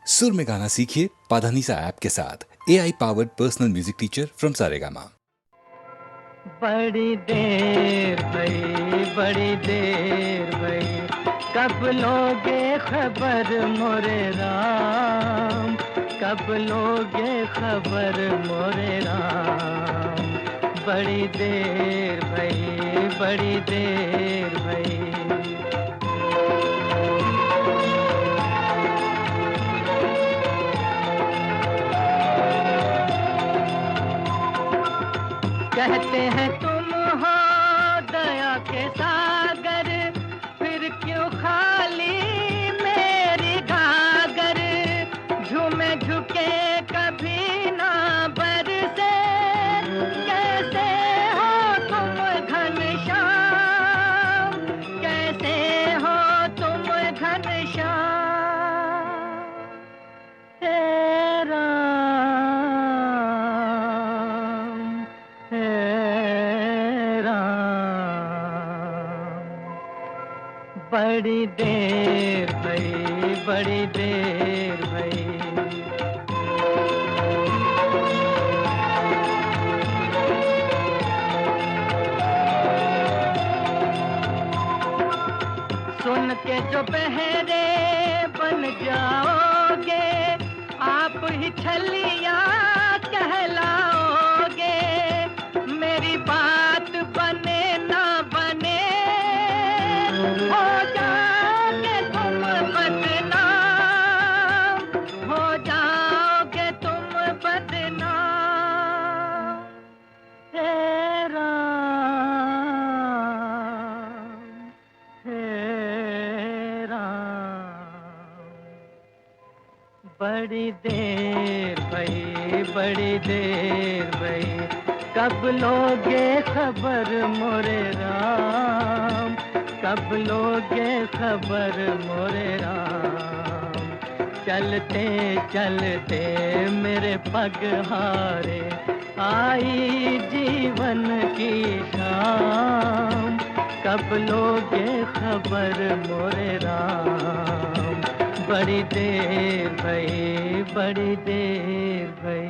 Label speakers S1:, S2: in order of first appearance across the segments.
S1: सुर में गाना सीखिए पाधानीसा ऐप के साथ। AI powered personal music teacher from Saregama.
S2: बड़ी देर भई, बड़ी देर भई, कब लोगे खबर मोरे राम, कब लोगे खबर मोरे राम। बड़ी देर भई, बड़ी देर भई। कहते हैं तुम हो दया के सागर, फिर क्यों खाली मेरी गागर। झूमे झुके कभी ना बरसे, कैसे हो तुम घनश्याम, कैसे हो तुम घनश्याम। हे राम, बड़ी देर भई, बड़ी देर भई। सुन के जो बहरे बन जाओगे, आप ही छलिया कहलाओगे। मेरी बात बने ना बने, हो जाओगे तुम बदनाम, हो जाओगे तुम बदनाम। हे राम, हे राम, बड़ी देर भई, बड़ी देर भई, कब लोगे खबर मोरे राम, कब लोगे खबर मोरे राम। चलते चलते मेरे पग हारे, आई जीवन की शाम, कब लोगे खबर मोरे राम। बड़ी देर भई, बड़ी देर भई।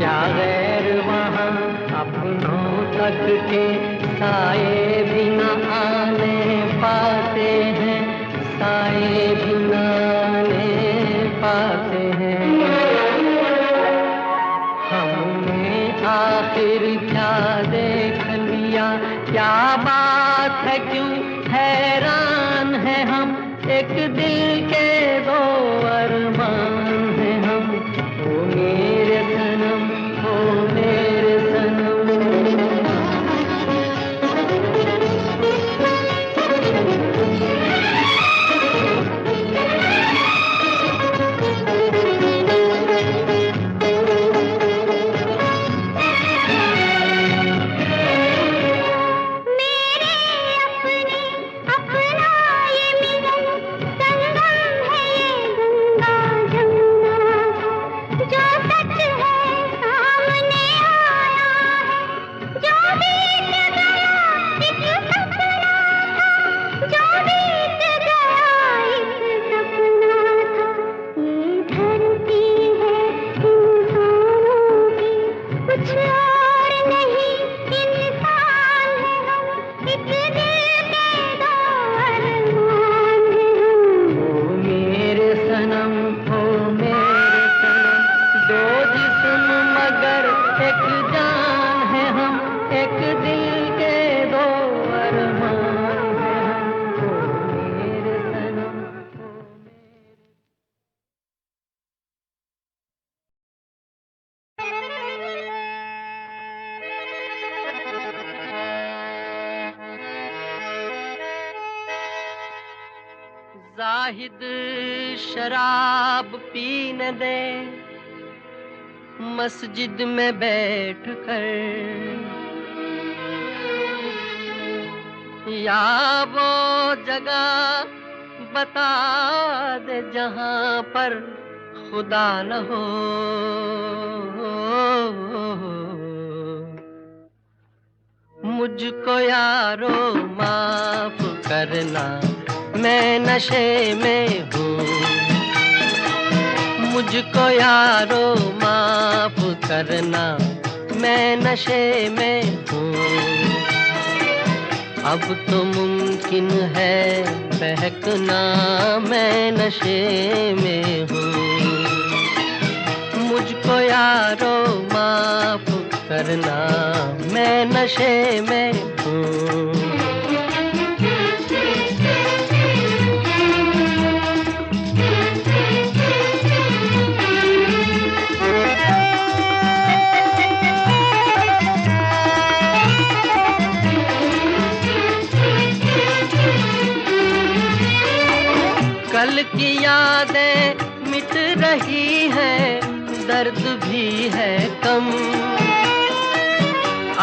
S2: क्या गैर वहाँ अपनों तक के साए भी न आने पाते हैं, साए भी न आने पाते हैं। हमने आखिर क्या देख लिया, क्या बात है, क्यों हैरान है हम, एक दिल के दो अरमान हैं हम। ओ मेरे सनम, ओ मेरे सनम। जाहिद शराब पीने दे मस्जिद में बैठ कर, या वो जगह बता दे जहां पर खुदा न हो। मुझको यारो माफ करना, मैं नशे में हूँ। मुझको यारो माफ करना, मैं नशे में हूँ। अब तो मुमकिन है बहकना, मैं नशे में हूँ। मुझको यारो माफ करना, मैं नशे में हूँ। कल की यादें मिट रही हैं, दर्द भी है कम।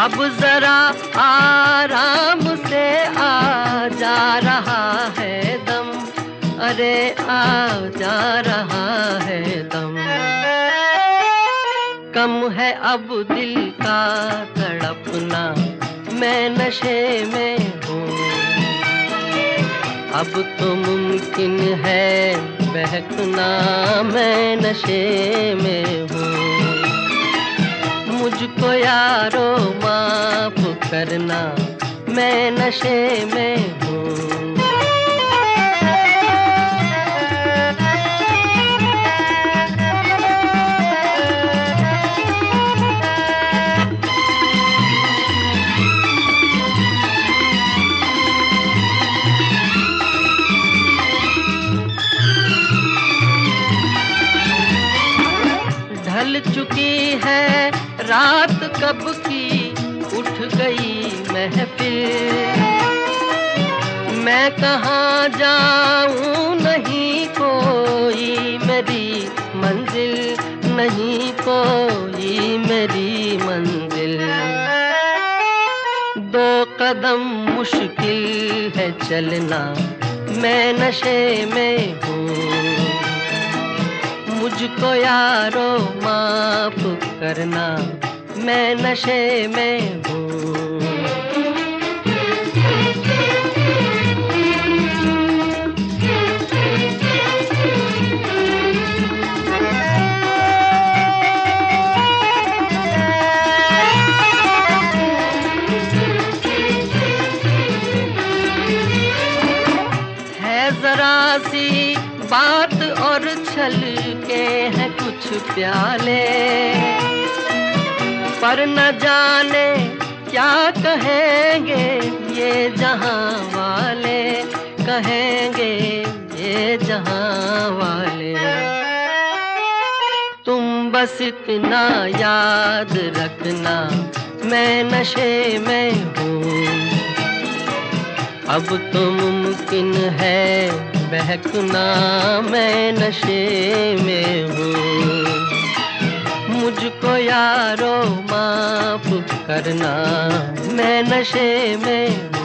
S2: अब जरा आराम से आ जा रहा है दम, अरे आ जा रहा है दम। कम है अब दिल का तड़पना, मैं नशे में हूँ। अब तो मुमकिन है बहकना, मैं नशे में हूँ। मुझको यारो माफ करना, मैं नशे में हूँ। ढल चुकी है रात कब की, उठ गई महफिल। मैं कहाँ जाऊँ, नहीं कोई मेरी मंजिल, नहीं कोई मेरी मंजिल। दो कदम मुश्किल है चलना, मैं नशे में हूँ। मुझको यारो माफ करना, मैं नशे में हूँ। हैं कुछ प्याले, पर न जाने क्या कहेंगे ये जहां वाले, कहेंगे ये जहां वाले। तुम बस इतना याद रखना, मैं नशे में हूँ। अब तो मुमकिन है बहकना, मैं नशे में हूँ। मुझको यारो माफ करना, मैं नशे में हूँ।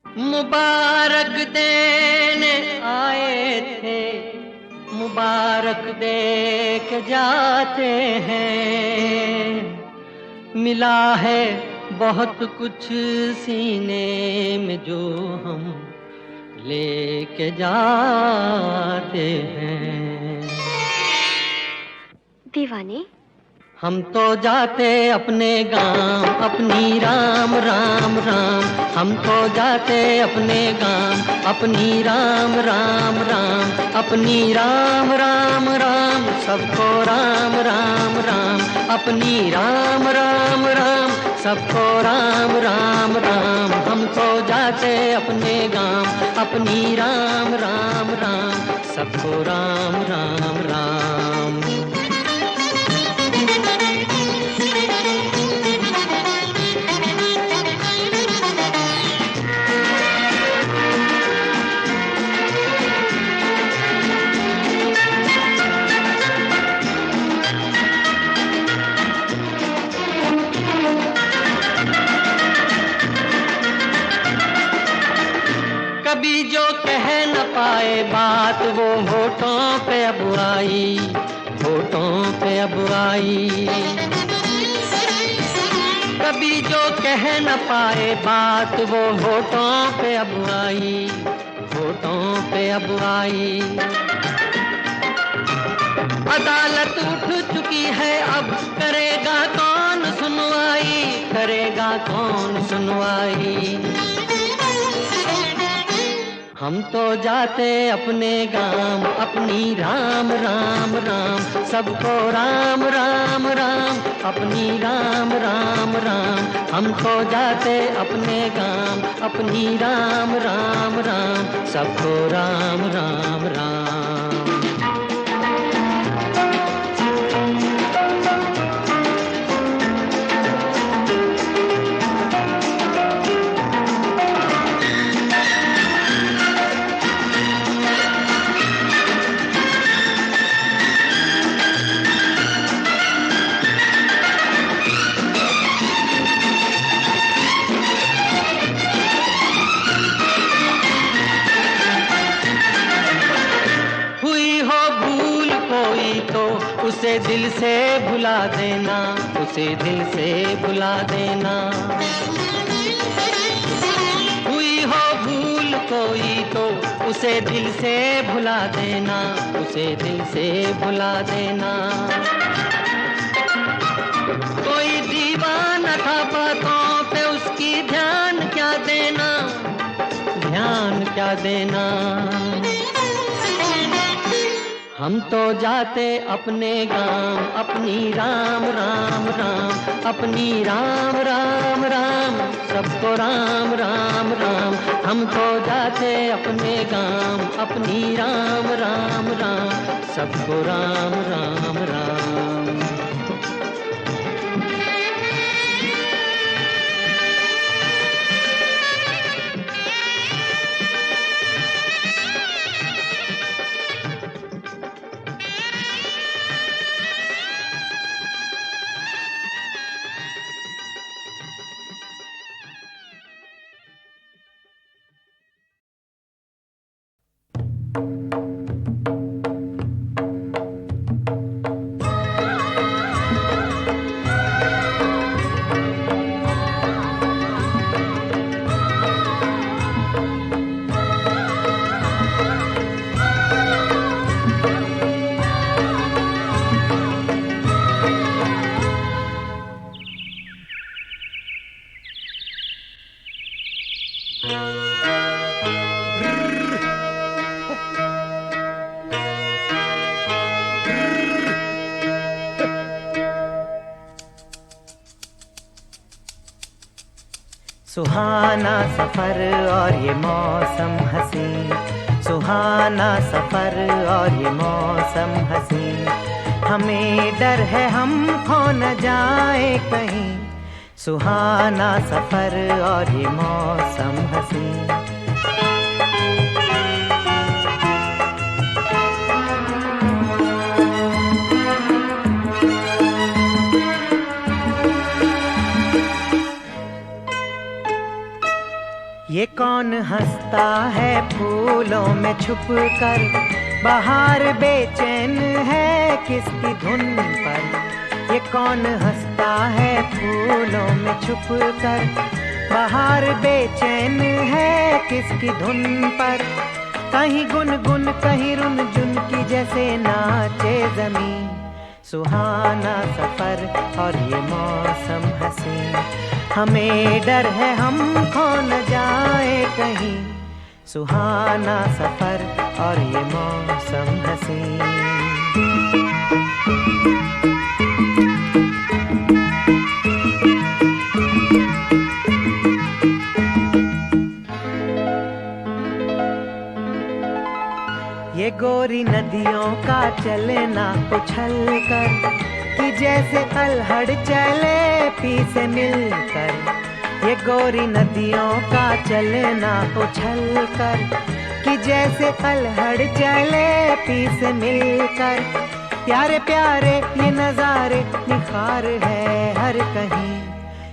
S2: मुबारक देने आए थे, मुबारक दे के जाते हैं। मिला है बहुत कुछ सीने में जो हम लेके जाते हैं।
S3: दीवाने,
S2: हम तो जाते अपने गांव, अपनी राम राम राम। हम तो जाते अपने गांव, अपनी राम राम राम। अपनी राम राम राम, सबको राम राम राम। अपनी राम राम राम, सबको राम राम राम। हम तो जाते अपने गांव, अपनी राम राम राम। सबको राम राम राम। कभी जो कह न पाए बात, वो होठों पे अब आई, वो होठों पे अब आई। कभी जो कह न पाए बात वो होठों पे अब आई, होठों पे अब आई। अदालत उठ चुकी है अब करेगा कौन सुनवाई, करेगा कौन सुनवाई। हम तो जाते अपने गांव अपनी राम राम राम, सबको राम राम राम अपनी राम राम राम। हम तो जाते अपने गांव अपनी राम राम राम, सबको राम राम राम। उसे दिल से भुला देना, उसे दिल से भुला देना। हुई हो भूल कोई तो उसे दिल से भुला देना, उसे दिल से भुला देना। कोई दीवाना था बातों पे उसकी ध्यान क्या देना, ध्यान क्या देना। हम तो जाते अपने गांव अपनी राम राम राम, अपनी राम राम राम, सबको राम राम राम। हम तो जाते अपने गांव अपनी राम राम राम, सबको राम राम राम।
S3: सुहाना सफर और ये मौसम हसीन, सुहाना सफर और ये मौसम हसीन। हमें डर है हम खो न जाए कहीं, सुहाना सफर और ये मौसम हसीन। ये कौन हंसता है फूलों में छुप कर, बाहर बेचैन है किसकी धुन पर। ये कौन हंसता है फूलों में छुप कर, बाहर बेचैन है किसकी धुन पर। कहीं गुनगुन कहीं रुनझुन की जैसे नाचे ज़मीं, सुहाना सफर और ये मौसम हसीन। हमें डर है हम खो न जाए कहीं, सुहाना सफर और ये मौसम हसीन। ये गोरी नदियों का चलना उछल कर, कि जैसे अल्हड़ चले पी से मिलकर। ये गोरी नदियों का चलना उछल कर, कि जैसे अल्हड़ चले पी से मिलकर। प्यारे प्यारे ये नज़ारे निखार है हर कहीं,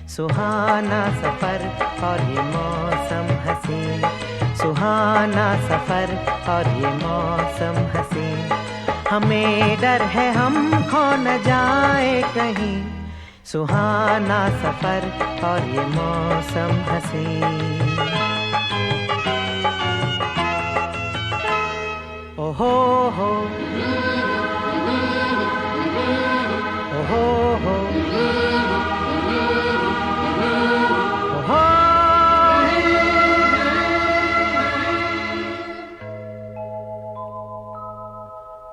S3: सुहाना सफर और ये मौसम हसीन। सुहाना सफर और ये मौसम हसीन। हमें डर है हम खो न जाए कहीं, सुहाना सफर और ये मौसम हसी। ओहो हो, ओहो हो, ओहो।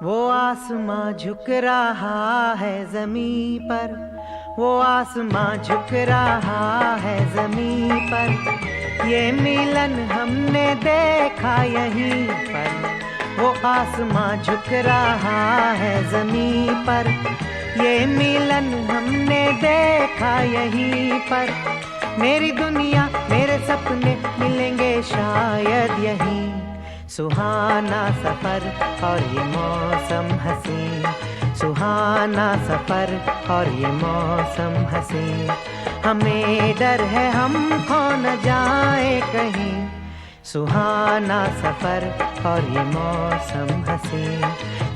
S3: वो आसमां झुक रहा है ज़मीं पर, वो आसमां झुक रहा है ज़मीं पर, ये मिलन हमने देखा यहीं पर। वो आसमां झुक रहा है ज़मीं पर, ये मिलन हमने देखा यहीं पर। मेरी दुनिया मेरे सपने मिलेंगे शायद यहीं, सुहाना सफर और ये मौसम हसी, सुहाना सफर और ये मौसम हसी। हमें डर है हम खो न जाए कहीं, सुहाना सफर और ये मौसम हसी,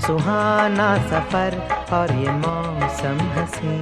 S3: सुहाना सफर और ये मौसम हसी।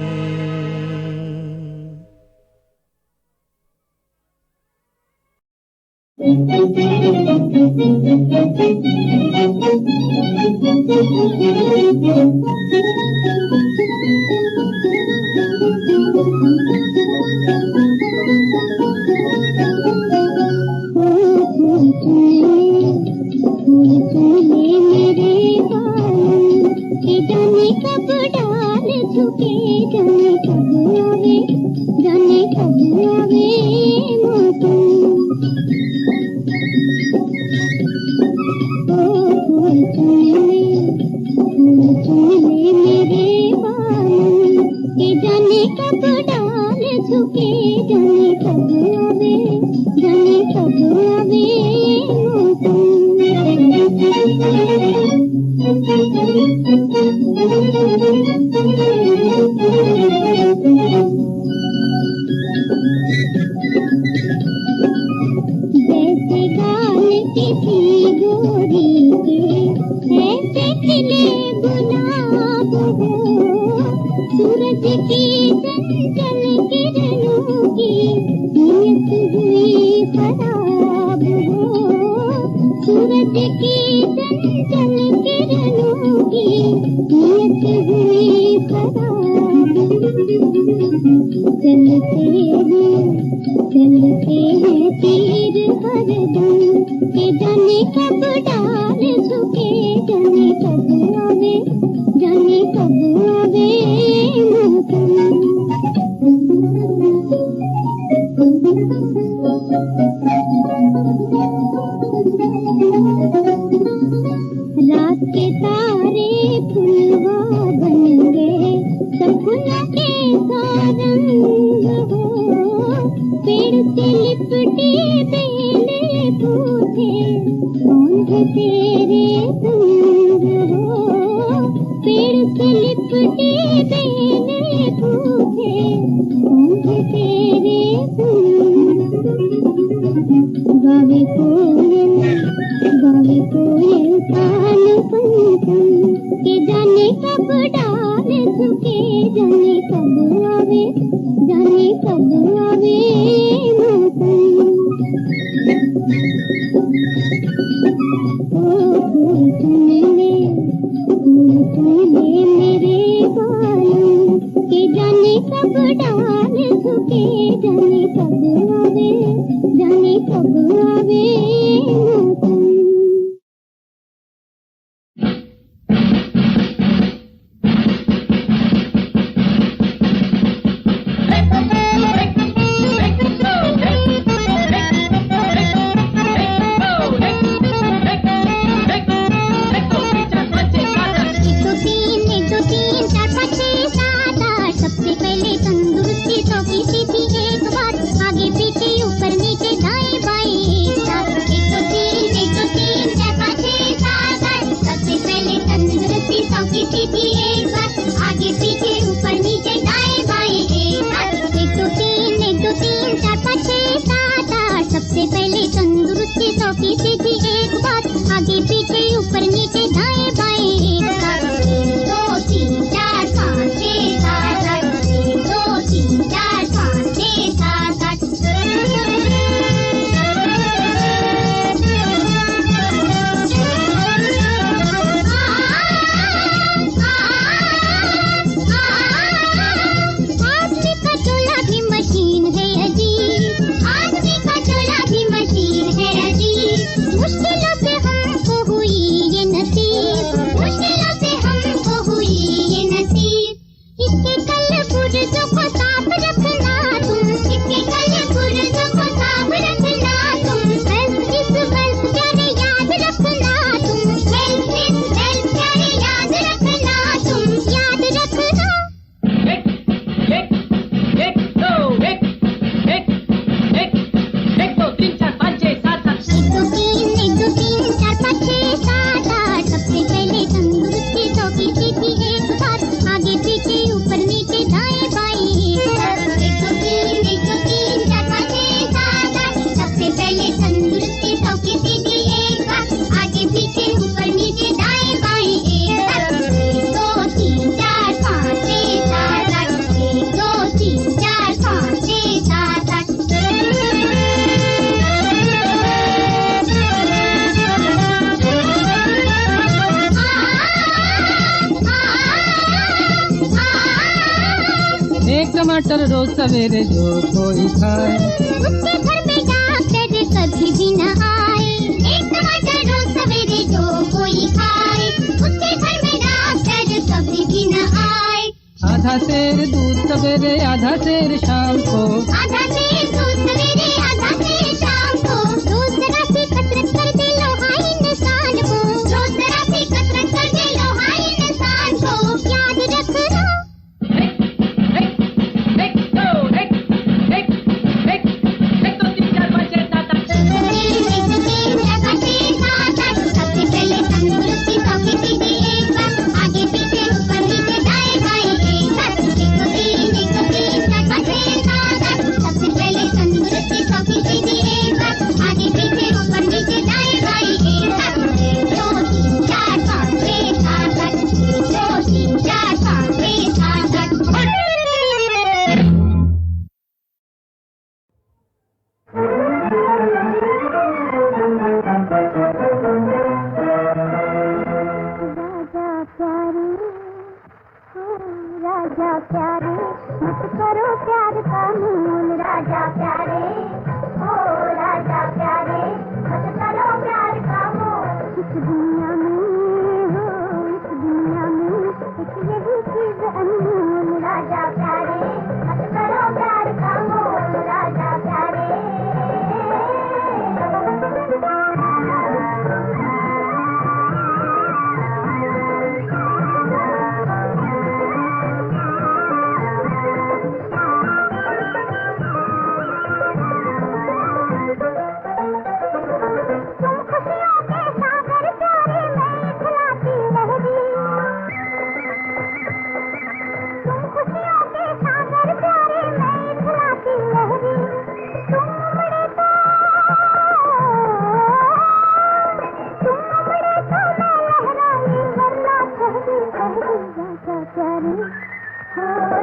S4: सबसे पहले तंदुरुस्ती, सौ फीसदी एक बात, आगे पीछे ऊपर नीचे दाएं बाएं एक साथ।
S2: टमाटर रोज सवेरे जो कोई खाए,
S4: उसके घर में डॉक्टर कभी भी न आए। एक टमाटर रोज सवेरे जो कोई खाए, उसके घर में डॉक्टर कभी भी न आए।
S2: आधा सेर दूध सवेरे आधा सेर शाम को,
S4: आधा सेर दूध सवेरे आधा सेर शाम को, रोज जरा सी कसरत कर दे लो हाय इंसान को, रोज जरा सी कसरत कर दे लो हाय इंसान को, याद रखना। सबसे पहले तंदुरुस्ती सौ की सीधी एक बार, आगे पीछे ऊपर नीचे दाएं बाएं एक साथ, एक दो तीन चार पाँच छह सात आठ। सबसे पहले तंदुरुस्ती सौ की सीधी एक बार, आगे पीछे ऊपर नीचे दाएं बाएं एक साथ, 1 2 3 4 5 6 7 8, 1 2 3 4 5 6 7 8। राजा प्यारे मत करो प्यार का मूल, राजा प्यारे ओ राजा प्यारे मत करो प्यार का मूल। इस दुनिया में हो इस दुनिया में एक यही चीज अनमोल, राजा प्यारे मत करो प्यार का मूल, राजा प्यारे।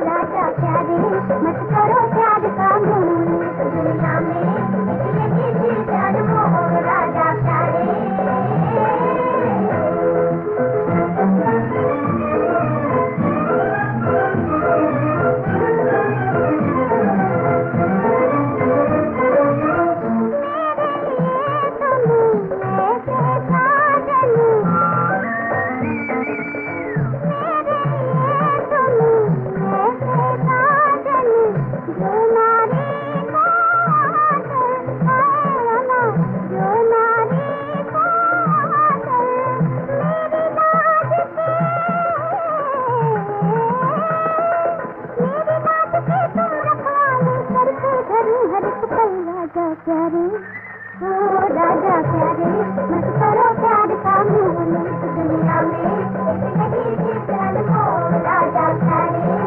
S4: राजा प्यारे मत करो प्यार का मूल, दुनिया में यही चीज अनमोल, राजा प्यारे। प्यारे ओ राजा प्यारे मत करो प्यार का मूल, दुनिया में एक यही चीज अनमोल, राजा प्यारे।